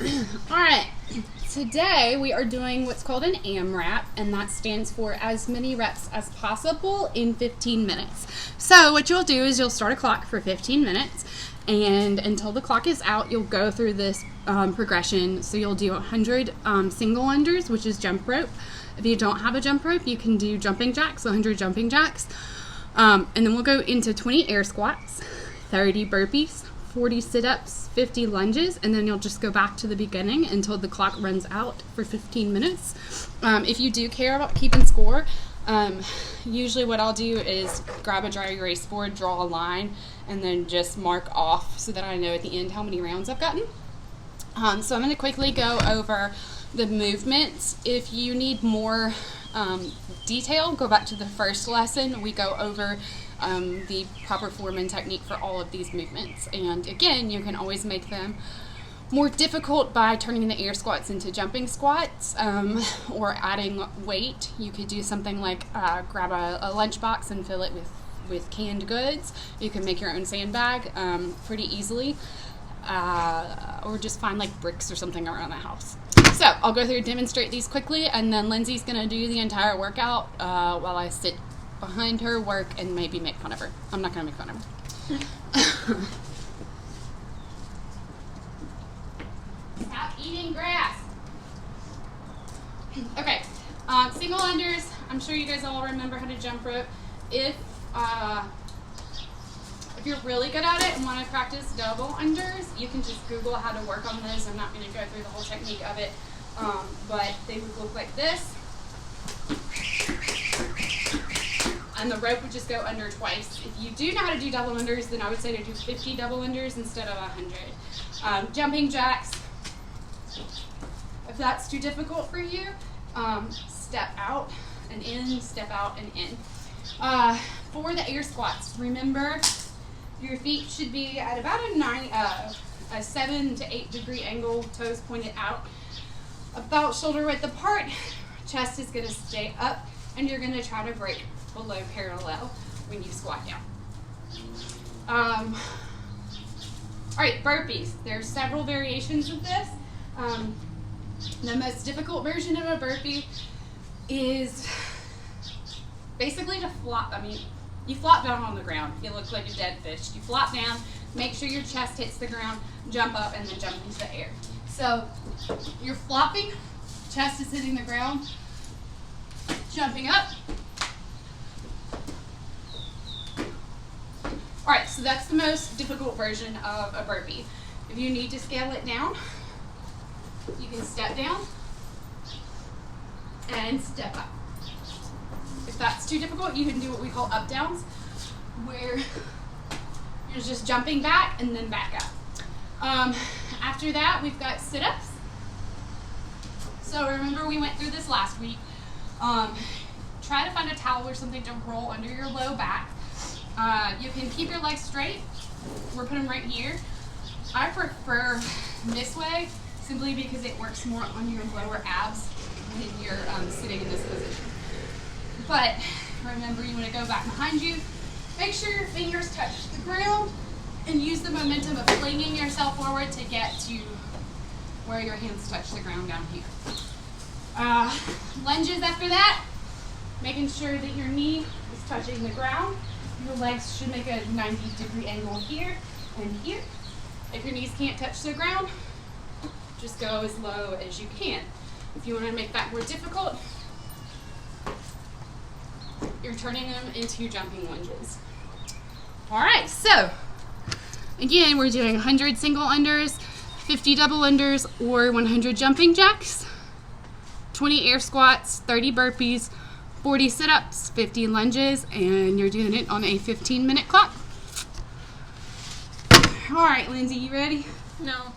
All right, today we are doing what's called an AMRAP, and that stands for as many reps as possible in 15 minutes. So what you'll do is you'll start a clock for 15 minutes, and until the clock is out, you'll go through this progression. So you'll do 100 single unders, which is jump rope. If you don't have a jump rope, you can do jumping jacks, 100 jumping jacks. And then we'll go into 20 air squats, 30 burpees, 40 sit-ups, 50 lunges, and then you'll just go back to the beginning until the clock runs out for 15 minutes. If you do care about keeping score, usually what I'll do is grab a dry erase board, draw a line, and then just mark off so that I know at the end how many rounds I've gotten. So I'm going to quickly go over the movements. If you need more detail, go back to the first lesson. We go over the proper form and technique for all of these movements. And again, you can always make them more difficult by turning the air squats into jumping squats or adding weight. You could do something like grab a lunchbox and fill it with canned goods. You can make your own sandbag pretty easily, or just find like bricks or something around the house. So I'll go through and demonstrate these quickly, and then Lindsay's going to do the entire workout while I sit behind her, work, and maybe make fun of her. I'm not going to make fun of her. Stop eating grass. Okay, single unders. I'm sure you guys all remember how to jump rope. If you're really good at it and want to practice double unders, you can just Google how to work on those. I'm not going to go through the whole technique of it, but they would look like this. And the rope would just go under twice. If you do know how to do double unders, then I would say to do 50 double unders instead of 100. Jumping jacks, if that's too difficult for you, step out and in, step out and in. For the air squats, remember your feet should be at about a 7 to 8 degree angle, toes pointed out, about shoulder width apart. Chest is going to stay up, and you're going to try to break below parallel when you squat down. All right, burpees. There are several variations of this. The most difficult version of a burpee is basically to flop. You flop down on the ground. You look like a dead fish. You flop down, make sure your chest hits the ground, jump up, and then jump into the air. So you're flopping, chest is hitting the ground, jumping up. All right, so that's the most difficult version of a burpee. If you need to scale it down, you can step down and step up. If that's too difficult, you can do what we call up downs, where you're just jumping back and then back up. After that, we've got sit-ups. So remember we went through this last week. Try to find a towel or something to roll under your low back. You can keep your legs straight or put them right here. I prefer this way simply because it works more on your lower abs when you're sitting in this position. But remember, you want to go back behind you. Make sure your fingers touch the ground and use the momentum of flinging yourself forward to get to where your hands touch the ground down here. Lunges after that, making sure that your knee is touching the ground. Your legs should make a 90 degree angle here and here. If your knees can't touch the ground, just go as low as you can. If you want to make that more difficult, you're turning them into jumping lunges. All right, so again, we're doing 100 single unders, 50 double unders, or 100 jumping jacks, 20 air squats, 30 burpees, 40 sit-ups, 50 lunges, and you're doing it on a 15-minute clock. All right, Lindsay, you ready? No.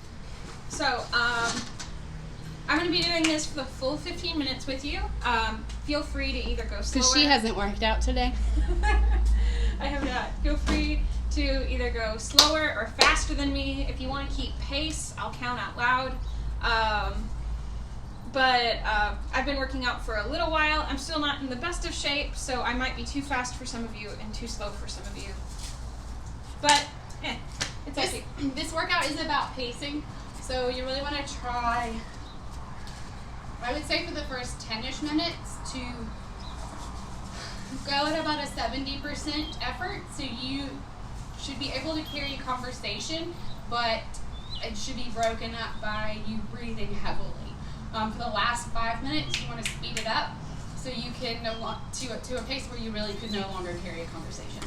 So, I'm going to be doing this for the full 15 minutes with you. Feel free to either go slower. Because she hasn't worked out today. I have not. Feel free to either go slower or faster than me. If you want to keep pace, I'll count out loud. But I've been working out for a little while. I'm still not in the best of shape, so I might be too fast for some of you and too slow for some of you. But, it's okay. This workout is about pacing. So So you really want to try, I would say for the first 10-ish minutes, to go at about a 70% effort. So you should be able to carry a conversation, but it should be broken up by you breathing heavily. For the last 5 minutes, you want to speed it up so you can to a pace where you really could no longer carry a conversation.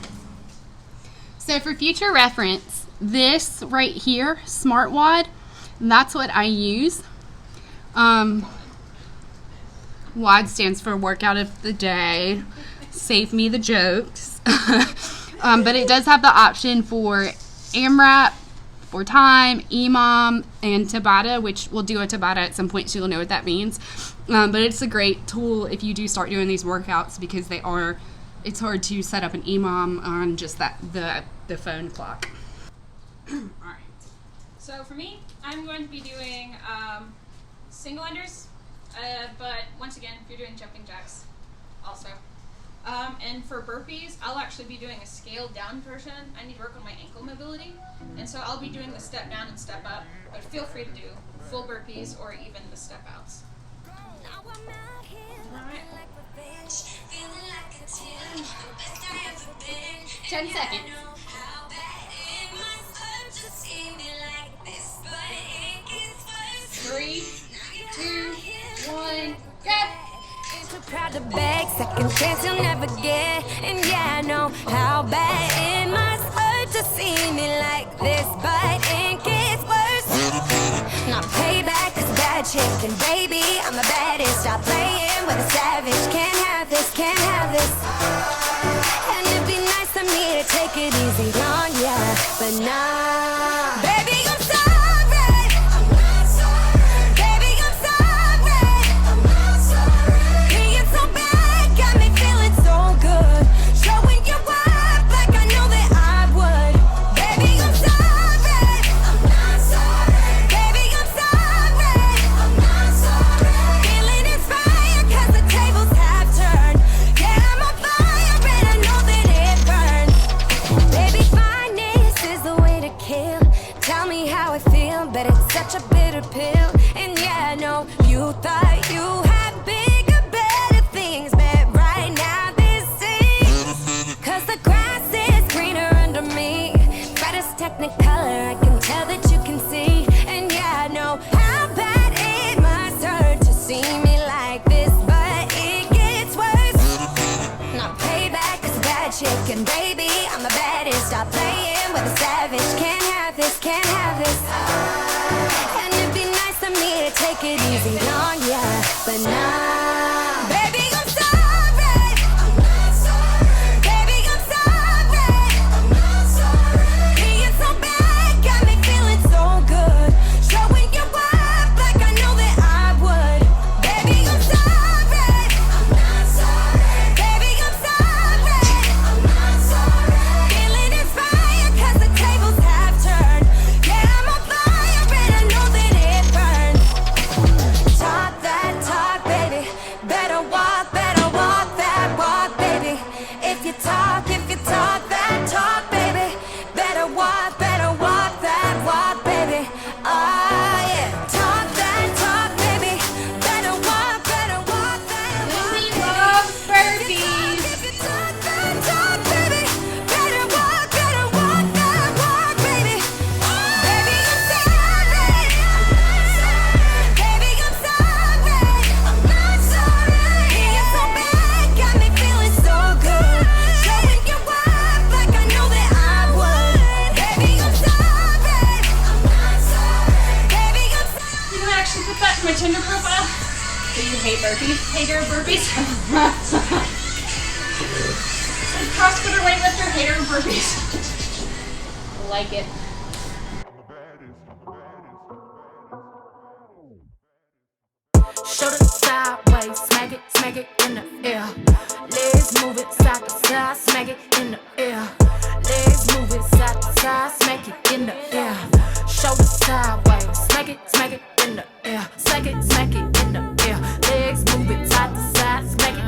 So for future reference, this right here, SmartWOD, that's what I use. WOD stands for workout of the day. Save me the jokes. But it does have the option for AMRAP, for time, EMOM, and Tabata, which we'll do a Tabata at some point so you'll know what that means. But it's a great tool if you do start doing these workouts because it's hard to set up an EMOM on just the phone clock. Alright. So for me, I'm going to be doing single unders, but once again, if you're doing jumping jacks also. And for burpees, I'll actually be doing a scaled down version. I need to work on my ankle mobility, and so I'll be doing the step down and step up, but feel free to do full burpees or even the step outs. Alright. 10 seconds. 3, 2, 1, go! Too proud to beg, second chance you'll never get. And yeah, I know how bad it must hurt to see me like this, but it gets worse. Not payback, cause bad chicken, baby, I'm the baddest. Stop playing with a savage, can't have this, can't have this. And it'd be nice of me to take it easy on ya, but nah. Baby, I'm sorry. But it's such a bitter pill. And yeah, I know you thought you had bigger, better things, but right now this is, cause the grass is greener under me. Brightest technicolor, I can tell that you can see. And yeah, I know how bad it must hurt to see me like this, but it gets worse. Not payback, cause bad chicken, baby, I'm the baddest. Stop playing with a savage, can't have this, can't have this. And it'd be nice of me to take it easy on ya, but nah. Baby, I'm sorry. I'm not sorry. Baby, I'm sorry. I'm not sorry. Being so bad got me feeling so good. Showing you up like I know that I would. Baby, I'm sorry. I'm not sorry. Baby, I'm sorry. I'm not sorry. Feeling inspired cause the tables have turned. Yeah, I'm on fire and I know that it burns. Talk that talk, baby. Better walk that walk, baby. If you talk that talk, baby. Better walk that walk, baby. Oh yeah. Talk that talk, baby. Better walk that walk. We love burpees. If you talk that talk, baby. Better walk that walk, baby. Baby, I'm sorry. Baby, I'm sorry. I'm not sorry. Being so bad got me feeling so good. Showing you up like I know that I would. Baby, I'm sorry. I'm not sorry. Baby, I'm sorry. You can actually put that in my Tinder profile. Do you hate burpees? Hater of burpees. CrossFitter weightlifter, hater of burpees. Like it. Shoulder sideways, smack it in the air. Legs move it side to side, smack it in the air. Legs move it side to side, smack it in the air. Shoulder sideways, smack it in the air. Smack it in the air. Legs move it side to side, smack it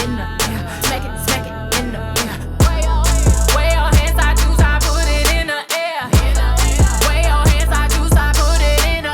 in the air. Smack it in the air. Way your hands, I choose, I put it in the air. Way your hands, I choose, I put it in the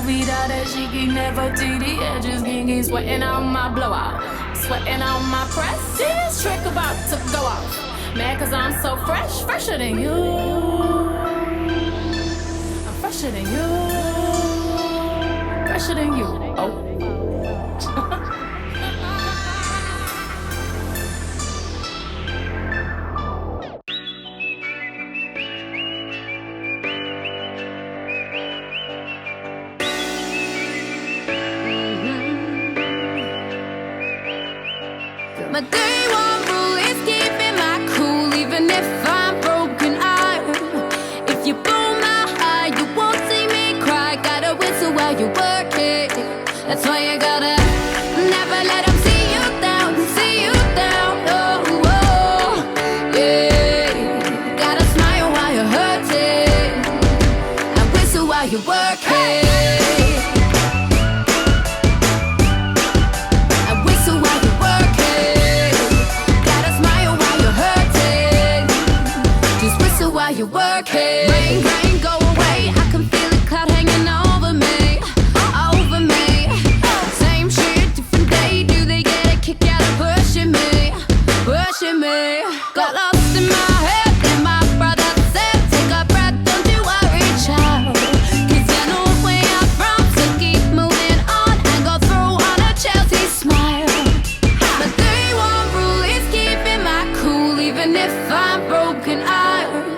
vida that she can never see the edges. Kinky sweating on my blowout, sweating on my press. This trick about to go off. Mad cause I'm so fresh, fresher than you. I'm fresher than you. Fresher than you. Oh. My day one rule is keeping my cool, even if I'm broken iron. If you blow my high, you won't see me cry. Gotta whistle while you work it. That's why you gotta never let them see you down, see you down. Oh, oh, yeah. Gotta smile while you're hurting and whistle while you work it. You work it. Rain, rain, go away. I can feel a cloud hanging over me, over me. Same shit, different day. Do they get a kick out of pushing me, pushing me? Got lost in my head, and my brother said, take a breath, don't you worry, child. 'Cause you know where I'm from, so keep moving on and go through on a Chelsea smile. My day one rule is keeping my cool, even if I'm broken iron.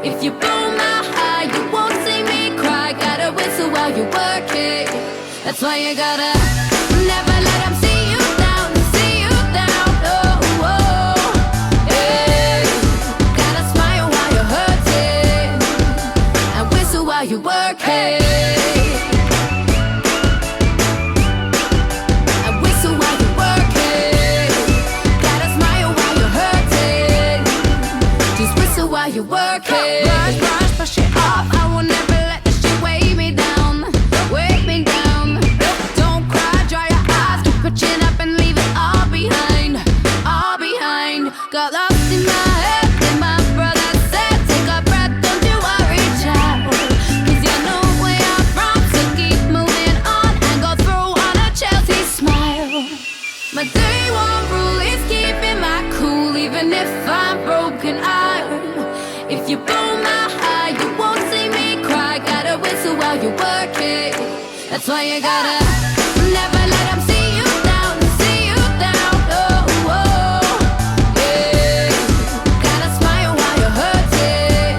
If you blow my high, you won't see me cry. Gotta whistle while you work it. That's why you gotta never let them see you down, see you down. Oh, oh, yeah. Gotta smile while you're hurting and whistle while you work it. And whistle while you work it. Gotta smile while you're hurting. Just whistle while you work it. Brush it off. I will never let this shit weigh me down, weigh me down. Don't cry, dry your eyes, keep your chin up and leave it all behind, all behind. Got lost in my head, and my brother said, take a breath, don't you worry, child. 'Cause you know where I'm from, so keep moving on and go through on a Chelsea smile. My day one rule is keeping my cool, even if I'm broken iron. If you blow my high, you won't see me cry. Gotta whistle while you work it. That's why you gotta never let them see you down, see you down. Oh, oh, yeah. Gotta smile while you're hurting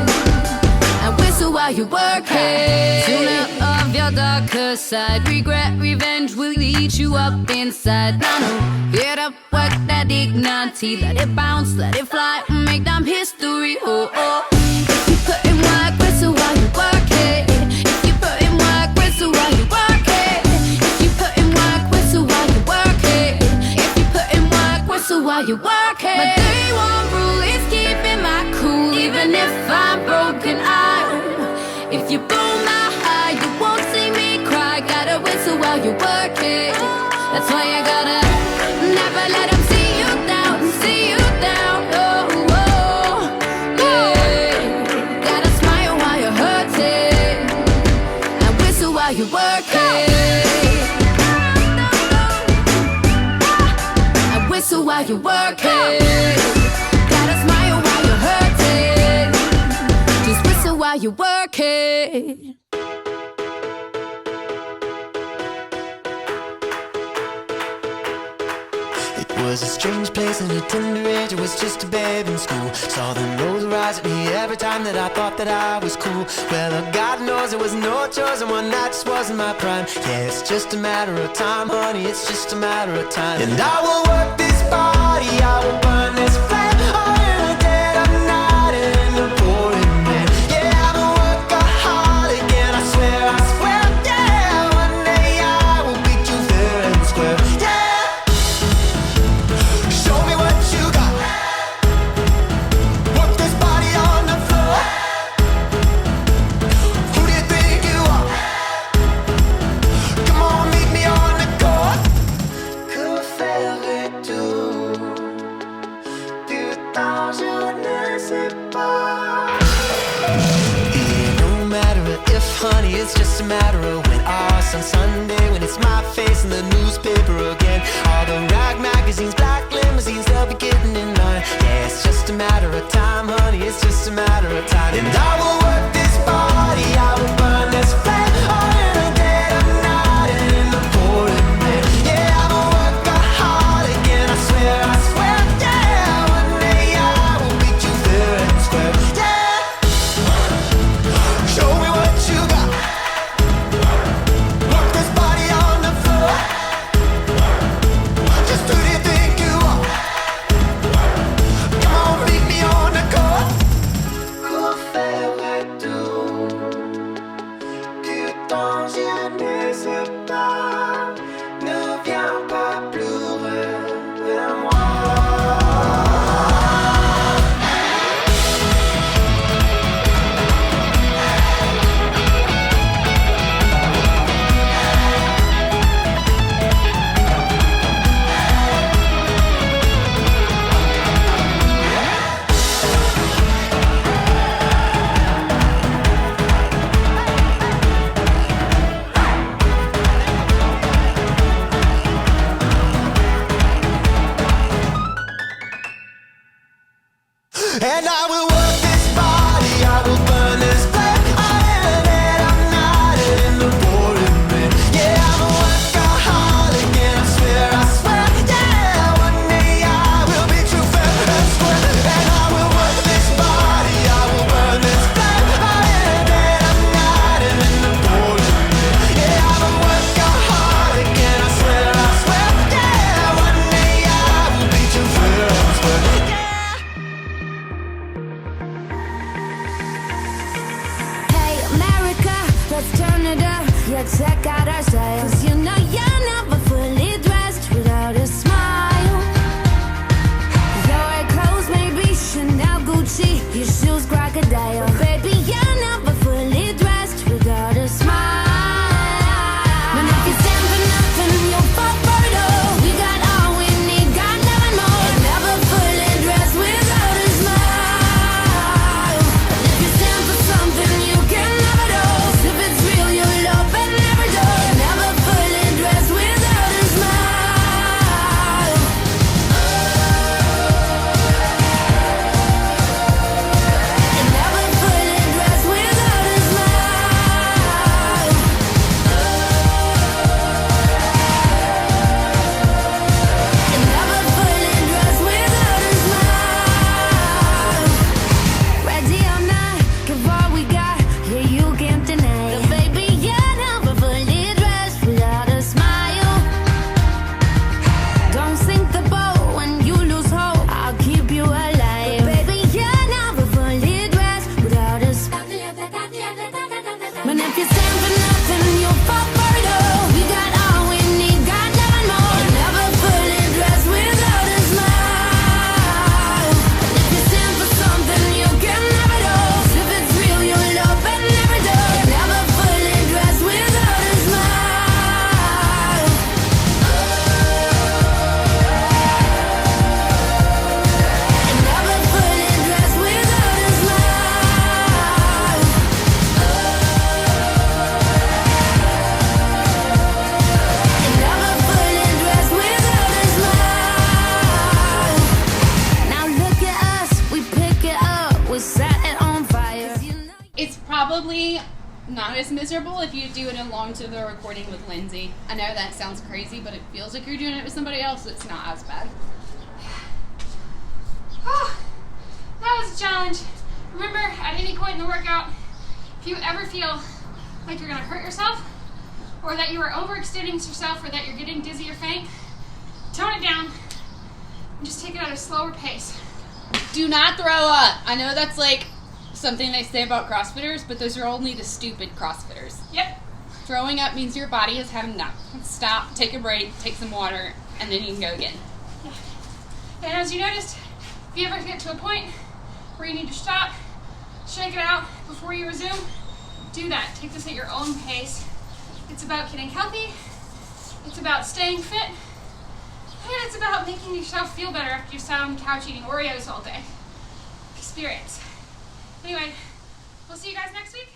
and whistle while you work it. Sooner of your darker side, regret, revenge will eat you up inside. Now, no, get up, work that dignity, let it bounce, let it fly, make them history. Oh, oh. If you put in work, whistle while you work it. If you put in work, whistle while you work it. If you put in work, whistle while you work it. If you put in work, whistle while you work it. My day one rule is keeping my cool, even if I'm broken iron. If you blow my high, you won't see me cry. Gotta whistle while you work it. That's why you gotta never let them see you down, see you down. Oh, oh, yeah. Gotta smile while you're hurting and whistle while you work it. And whistle while you work it. Gotta smile while you're hurting. Just whistle while you work it. It was a strange place and a tender age. I was just a babe in school. Saw the nose rise at me every time that I thought that I was cool. Well, God knows there was no choice, and one night just wasn't my prime. Yeah, it's just a matter of time, honey, it's just a matter of time. And I will work this body, I will burn this flame, all in the dead of night and in the pouring rain. Yeah, I'm a workaholic and I swear, yeah, one day I will beat you fair and square. Yeah. Show me what you got. Work this body on the floor. Who do you think you are? Come on, meet me on the court. Que faire-tu? Putain, je ne sais pas. It don't matter if, honey, it's just a matter of when. Us on Sunday when it's my face in the newspaper again. All the rag magazines, black limousines, they'll be getting in line. Yeah, it's just a matter of time, honey, it's just a matter of time. And I will work this body, I will burn this flame, all in the dead of night and in the pouring rain. Yeah, I'm a workaholic and I swear, yeah, one day I will beat you fair and square. Yeah, show me what you got. Work this body on the floor. Just who do you think you are? Come on, meet me on the court. Qu'on ferait tout que ton jamais se part. Ne viens pas pleurer vers moi. And I will work this body, I will burn this flame, all in the dead of night and in the pouring rain. Yeah, I'm a workaholic and I swear, yeah, one day I will be true fair and square. And I will work this body, I will burn this flame, all in the dead of night and in the pouring rain. Yeah, I'm a workaholic and I swear, yeah, one day I will be true fair and square. Hey, America, let's turn it up. Yeah, check out our style. 'Cause you know you're never fully dressed without a smile. Your clothes may be Chanel, Gucci, your shoes crocodile. But baby, you're never fully dressed without a smile. And if you stand for nothing, you'll fall for it all. We got all we need, got nothing more. You're never fully dressed without a smile. And if you stand for something, you can have it all. 'Cause if it's real, you'll open every door. You're never fully dressed without a smile. You're never fully dressed without a smile. You're never fully dressed without a smile. Ready or not, give all we got. Yeah, you can't deny it. Baby, you're never fully dressed without a smile. Don't sink the boat when you lose hope. I'll keep you alive. Baby, you're never fully dressed without a smile. But if you stand for nothing, you'll fall for it all. We got all we need, got nothing more. You're never fully dressed without a smile. And if you stand for something, you can have it all. 'Cause if it's real, you'll open every door. You're never fully dressed without a smile. You're never fully dressed without a smile. You're never fully dressed without a smile. Now look at us, we pick it up, we set it on fire. It's probably not as miserable if you do it along to the recording with Lindsay. I know that sounds crazy, but it feels like you're doing it with somebody else. It's not as bad. Oh, that was a challenge. Remember, at any point in the workout, if you ever feel like you're gonna hurt yourself, or that you are overextending yourself, or that you're getting dizzy or faint, tone it down and just take it at a slower pace. Do not throw up. I know that's like something they say about CrossFitters, but those are only the stupid CrossFitters. Yep. Throwing up means your body has had enough. Stop, take a break, take some water, and then you can go again. And as you noticed, if you ever get to a point where you need to stop, shake it out before you resume, do that. Take this at your own pace. It's about getting healthy, it's about staying fit, and it's about making yourself feel better after you sat on the couch eating Oreos all day. Experience. Anyway, we'll see you guys next week.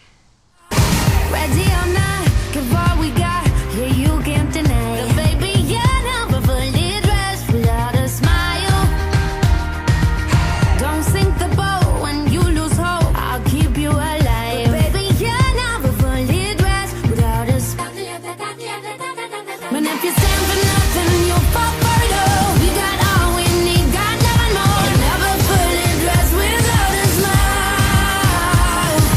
Ready or not, give all we got. Yeah, you can't deny.